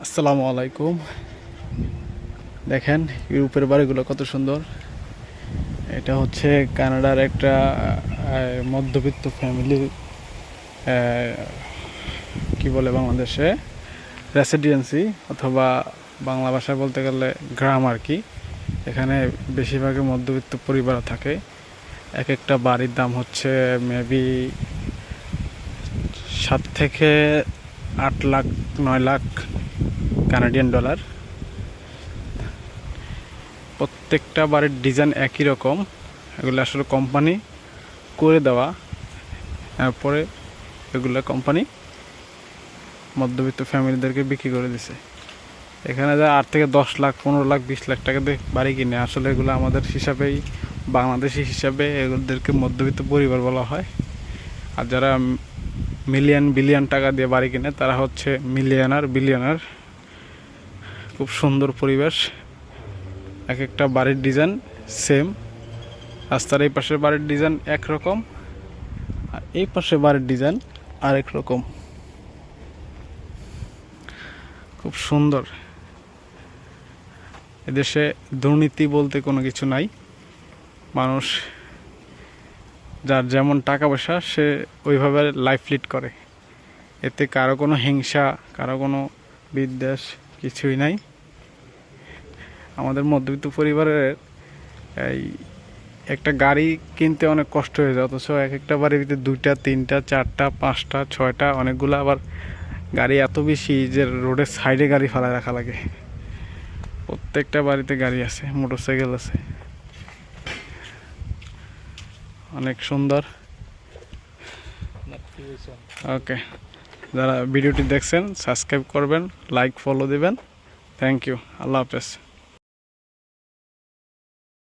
আসসালামু আলাইকুম। দেখেন ইউরোপের বাড়িগুলো কত সুন্দর। এটা হচ্ছে কানাডার একটা মধ্যবিত্ত ফ্যামিলি, কি বলে বাংলাদেশে রেসিডেন্সি, অথবা বাংলা ভাষায় বলতে গেলে গ্রাম আর কি। এখানে বেশিরভাগই মধ্যবিত্ত পরিবার থাকে। এক একটা বাড়ির দাম হচ্ছে মেবি 7 থেকে 8 লাখ 9 লাখ কানাডিয়ান ডলার। প্রত্যেকটা বাড়ির ডিজাইন একই রকম। এগুলো আসলে কোম্পানি করে দেওয়া, তারপরে এগুলো কোম্পানি মধ্যবিত্ত ফ্যামিলিদেরকে বিক্রি করে দিছে। এখানে যা 8 থেকে 10 লাখ 15 লাখ 20 লাখ টাকা দিয়ে বাড়ি কিনে, আসলে এগুলো আমাদের হিসাবেই, বাংলাদেশি হিসাবে এগুলোদেরকে মধ্যবিত্ত পরিবার বলা হয়। আর যারা মিলিয়ন বিলিয়ন টাকা দিয়ে বাড়ি কিনে তারা হচ্ছে মিলিয়নার বিলিয়নার। খুব সুন্দর পরিবেশ। এক একটা বাড়ির ডিজাইন সেম। রাস্তার এই পাশের বাড়ির ডিজাইন একরকম, আর এই পাশের বাড়ির ডিজাইন আরেক রকম। খুব সুন্দর। এদেশে দুর্নীতি বলতে কোনো কিছু নাই। মানুষ যার যেমন টাকা পয়সা সে ওইভাবে লাইফ লিড করে। এতে কারো কোনো হিংসা, কারো কোনো বিদ্বেষ কিছুই নাই। আমাদের মধ্যবিত্ত পরিবারের এই একটা গাড়ি কিনতে অনেক কষ্ট হয়ে যায়, অথচ এক একটা বাড়ির ভিতরে 2টা 3টা 4টা 5টা 6টা অনেকগুলো আবার গাড়ি এত বেশি যে রোডের সাইডে গাড়ি ফেলায় রাখা লাগে। প্রত্যেকটা বাড়িতে গাড়ি আছে, মোটরসাইকেল আছে। অনেক সুন্দর। ওকে, যারা ভিডিওটি দেখছেন সাবস্ক্রাইব করবেন, লাইক ফলো দিবেন। Thank you. আল্লাহ হাফেজ।